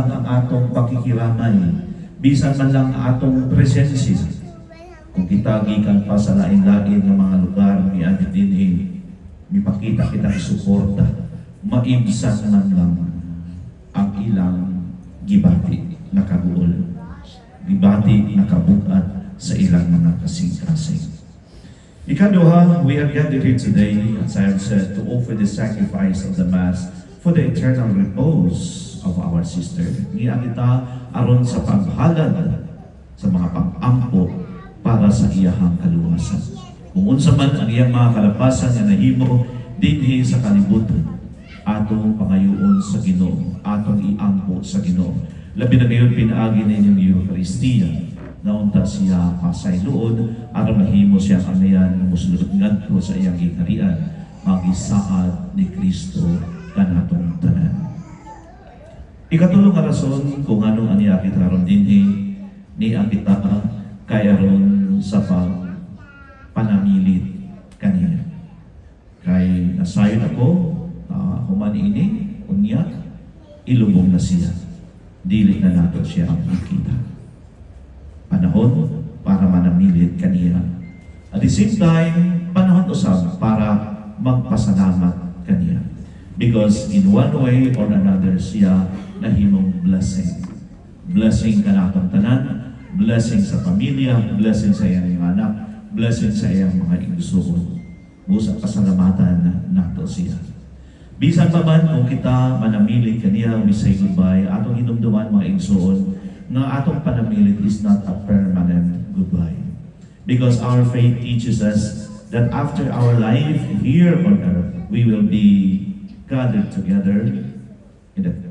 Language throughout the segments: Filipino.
ang atong pakikiramay, bisan man lang atong presensya. Kung kita gikan pa sa lain-lain ng mga lugar ni Adi Dinhi, mipakita kita suporta, maibsan man lang ang ilang gibati na kabuol, gibati na kabugat sa ilang mga kasing-kasing. Ikaduha, we are gathered here today, as I have said, to offer the sacrifice of the Mass for the eternal repose of our sister. Niya kita aron sa paghalad sa mga pag-ampo para sa iyahang kaluwasan. Kung unsa man ang iyang mga kalapasan nga nahimo dinhi sa kalibutan, atong pangayoon sa Ginoo, atong iampo sa Ginoo. Labi na gayon pinaagi ninyong Eucharistia, naunta siya pasaylood aron mahimo siya kanayan musulod ngadto sa iyang gikarian, magisaad ni Kristo kanatong tanan. Ikatulong nga rason kung anong aniya kita ron dinhi ni ang kita kaya ron sa panamilit kaniya. Kay nasayon ako, human ini, unya, ilubong na siya. Dili na nato siya ang makita. Panahon para manamilit kaniya. At the same time, panahon usab para magpasalamat kaniya. Because in one way or another siya nahimong blessing. Blessing ka na atong tanan, blessing sa pamilya, blessing sa iyang anak, blessing sa iyang mga igsuon. Busa pasalamatan nato siya. Bisan pa man kung kita manamilit kaniya, we say goodbye, atong hinumduman mga igsuon, nga atong panamilit is not a permanent goodbye. Because our faith teaches us that after our life here on earth, we will be gathered together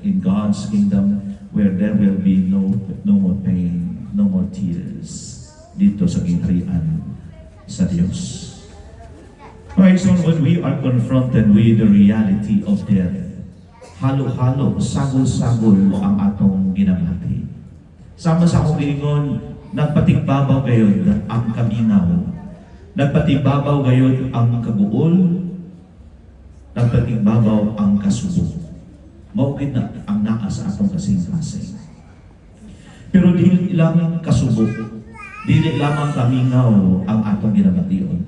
in God's kingdom where there will be no more pain, no more tears dito sa gitarian sa Diyos. Right, so when we are confronted with the reality of death, halo-halo, sagol-sagol ang atong ginamati. Sama sa akong giingon, nagpatigbabaw gayon ang kaminaw, nagpatigbabaw gayon ang kaguol, nagpatigbabaw ang kasubo. Maugid na ang naa sa atong kasing-kasing. Pero dili lamang kasubo, dili lamang kamingaw ang atong ginabation.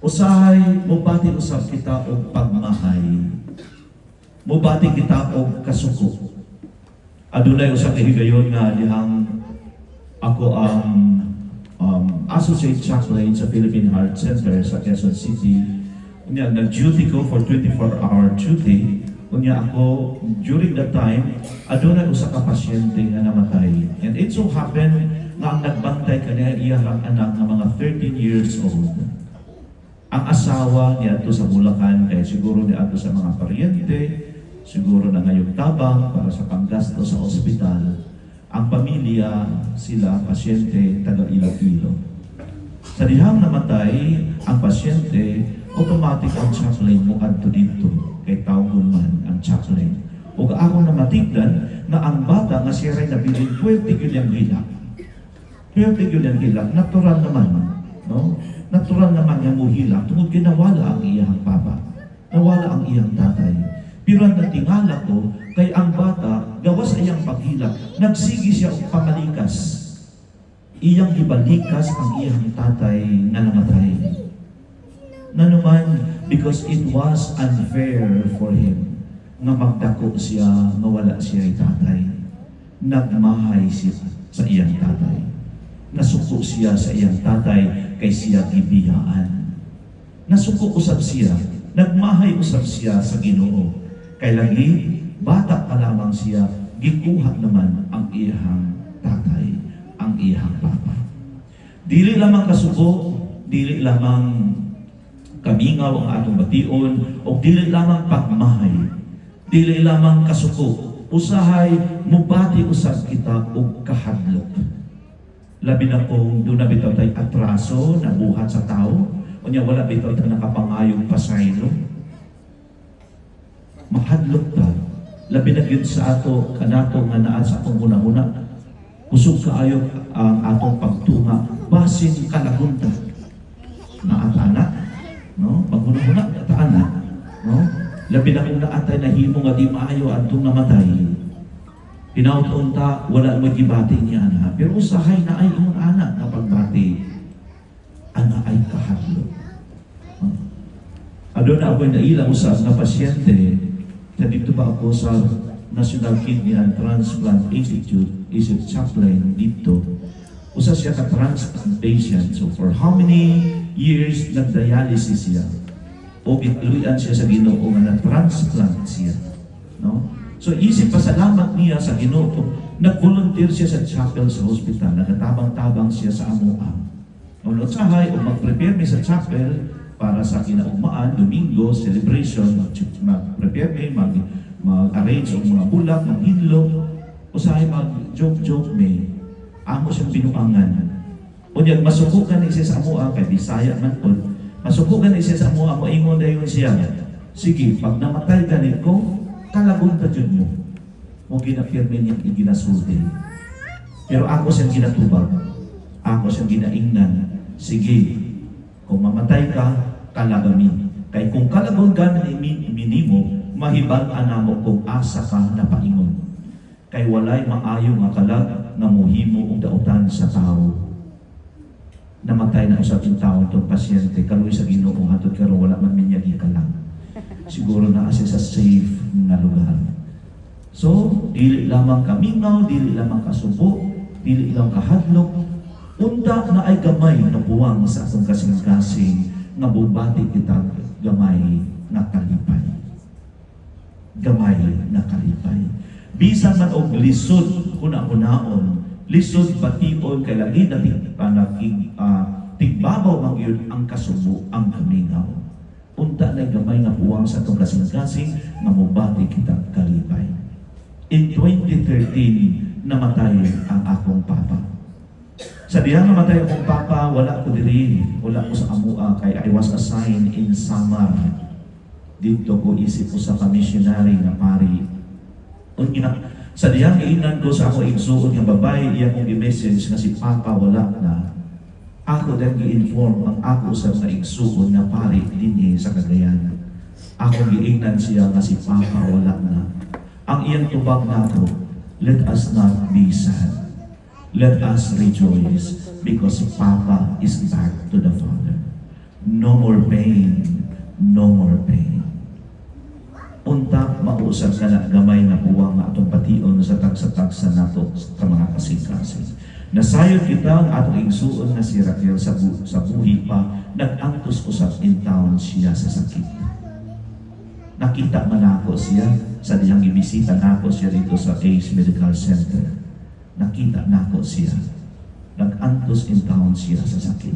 Usahay, mubati usab kita og pagmahay. Mubati kita og kasuko. Adunay usab kahigayon nga dihang ako ang Associate Chaplain sa Philippine Heart Center sa Quezon City. Unya, nag-duty ko for 24-hour duty. Unya ako, during that time, adunay usa ka pasyente nga namatay. And it so happened nga ang nagbantay kaniya iyang anak na mga 13 years old. Ang asawa niya ato sa Bulacan, kaya siguro niya ato sa mga paryente, siguro na ngayong tabang para sa panggasto sa ospital. Ang pamilya, sila, pasyente, taga Iloilo. Sa dihang namatay, ang pasyente, automatic ang chaplain mo adto dito kay tawgon man ang chaplain. Ug ako na matigdan na ang bata nga siya ray nabilin 20 gyud ang hilak. 20 gyud ang hilak, natural naman, no? Natural naman nga mo hilak tungod kay nawala ang iyang papa. Nawala ang iyang tatay. Pero ang natingala ko kay ang bata gawas sa iyang paghilak, nagsigi siya og pamalikas. Iyang ibalikas ang iyang tatay nga namatay. Nanuman, because it was unfair for him nga magdako siya, nga wala siya ay tatay. Nagmahay siya sa iyang tatay. Nasuko siya sa iyang tatay kay siya gibiyaan. Nasuko usab siya, nagmahay usab siya sa Ginoo. Kay lagi, bata pa lamang siya, gikuha naman ang iyang tatay, ang iyang papa. Dili lamang kasuko, dili lamang kamingaw ang atong bation, o dili lamang pagmahay, dili lamang kasuko, usahay, mubati usab kita og kahadlok. Labi na kung doon na bitaw tayo atraso na buhat sa tao, o niya wala bitaw tayo nakapangayong pasaylo. Mahadlok ta, labi na yun sa ato, kanato nga naa sa atong muna-muna. Kusog kaayo ang atong pagtunga, basin kalagunta. Naatana, no? Pagmuna-muna, naatana, no? Labi na kung naatay na himo nga di maayo atong namatay. Pinaut-unta, wala magibati niya na. Pero usahay na ay imong anak na pagbati. Ana ay kahadlok. Adon na ako'y naila usab na pasyente na dito ba ako sa National Kidney and Transplant Institute, isip chaplain dito. Usa siya ka transplant patient. So for how many years nag-dialysis siya? O gituluyan siya sa Ginoo nga na-transplant siya. No? So isip pasalamat niya sa Ginoo, nag-volunteer siya sa chapel sa hospital, nagatabang-tabang siya sa amuang. O notsahay, o mag-prepare mi sa chapel para sa kinaugmaan, Domingo, celebration, mag-prepare mi, mag-arrange ang mga bulak, mag-hinlog, o sahay mag-joke-joke mi. Amo siyang binuangan. O niyag, masukukan ni siya sa amuang, kay Bisaya man po, masukukan ni siya sa amuang, moingon dayon siya. Sige, pag namatay ka ko, kalagon ka dyan mo. Mo ginapirme niyang iginasulti. Pero ako siyang ginatubag. Ako siyang ginaingnan. Sige, kung mamatay ka, kalagamin. Kaya kung kalagon ka minimo, mahibal-an mo kung asa ka na paingon. Kay walay maayo nga kalag nga muhimo og dautan sa tao. Namatay na usab yung tao itong pasyente, kaluoy sa Ginoo hatod karon wala man minyagi ka lang. Siguro na siya sa safe nga lugar. So, dili lamang kamingaw, dili lamang kasubo, dili lamang kahadlok, unta na ay gamay na buwang sa atong kasing-kasing nga bubati kita gamay na kalipay. Gamay na kalipay. Bisan man og lisod kuna-kunaon, lisod bation kay lagi na tigbabaw man yun ang kasubo, ang kamingaw. Unta na gamay nga buwang sa atong kasing-kasing nga mubati kita kalipay. In 2013, namatay ang akong papa. Sa diyang namatay akong papa, wala ko diri, wala ko sa amua, kay I was assigned in Samar. Dito ko isip ko sa missionary na pari. Sa diyang iinan ko sa ako igsuon ng babae, iya kong i-message na si Papa wala na. Ako din gi-inform ang ako sa igsuon na pari din sa Cagayan. Ako giingnan siya na si Papa wala na. Ang iyang tubag na ako, let us not be sad. Let us rejoice because Papa is back to the Father. No more pain, no more pain. Unta, mausap ka na gamay na buwang nga atong pation sa tagsa-tagsa nato sa mga kasing-kasing. Nasayod kita ang atong igsuon na si Raquel sa buhi pa, nag-antos usap in town siya sa sakit. Nakita man ako siya sa diyang ibisita nako siya dito sa Ace Medical Center. Nakita nako siya. Nag-antos in town siya sa sakit.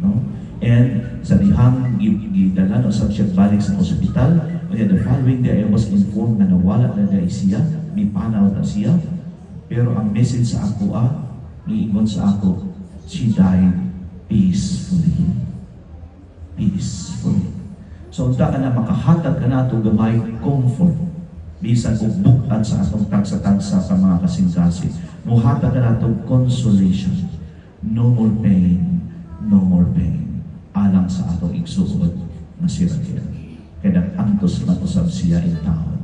No? And sa dihang gidala no sa siya balik sa ospital, the following day I was informed na nawala na dahil siya, may panaw na siya. Pero ang message sa ako niingon sa ako, she died peacefully. Peacefully. So, unta ka na makahatag ka na itong gamay comfort. Bisan kung buktan sa atong tagsa-tagsa sa mga kasing-kasing. Muhatag ka na itong consolation. No more pain, no more pain. Alang sa atong igsuod na si Raquel. Kaya nag-antos matusab siya in town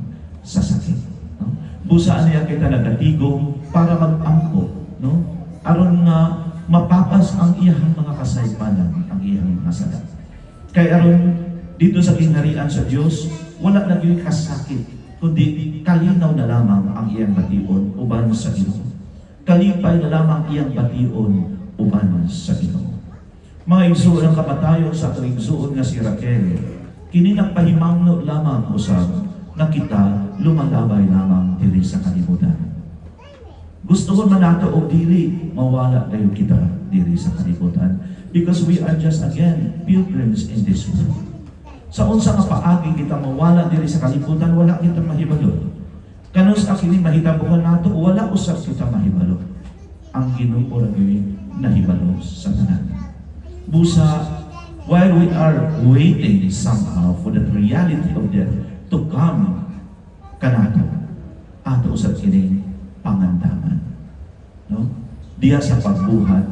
sa sakit. No? Busaan niya kita nagatigong para mag-angko. No? Aron nga mapapas ang iyang mga kasaypanan, ang iyang nasadat. Kaya aron dito sa kingharian sa Diyos, wala na yung kasakit, kundi kalinaw na lamang ang iyang bation uban sa Ginoo. Kalipay na lamang iyang bation uban sa Ginoo. Mga igsuon ang kamatayon sa atong igsuon nga si Raquel, kini nagpahimangno lamang usab na kita lumalabay lamang diri sa kalibutan. Gusto ko man nato og dili mawala kayo kita diri sa kalibutan because we are just again pilgrims in this world. Sa unsa nga paagi kita mawala diri sa kalibutan, wala kita mahibalo. Kanus akini mahitabuhan nato, wala usab kita mahibalo. Ang Ginoo ra gyud nahibalo sa tanan. Busa while we are waiting somehow for the reality of death to come kanato, ato usab kini pangandaman. No? Diya sa pagbuhat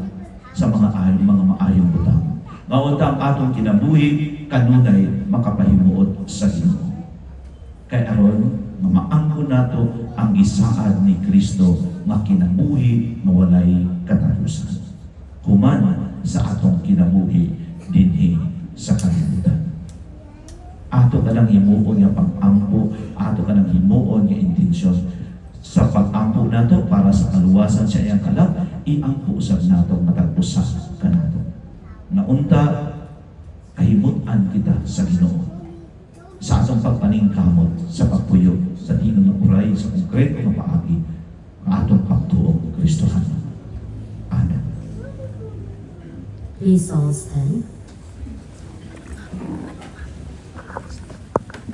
sa mga maayong butang. Nga ang atong kinabuhi, kanunay makapahimuot sa Ginoo. Kay aron nga maangko nato ang gisaad ni Kristo nga kinabuhi nga walay katapusan. Human sa atong kinabuhi dinhi sa kalibutan. Ato ka ng himuon nga pag-ampo, ato ka ng himuon nga intensyon sa pag-ampo nato para sa kaluwasan sa iyang kalab, iampo usab nato matagpusa ka nato. Nga unta, kahimutan kita sa Ginoo sa atong pagpaningkamot, sa pagpuyo, sa tingog ng uray, sa konkreto nga paagi, ang atong pagtuo Kristohan. Amen. Please all stand.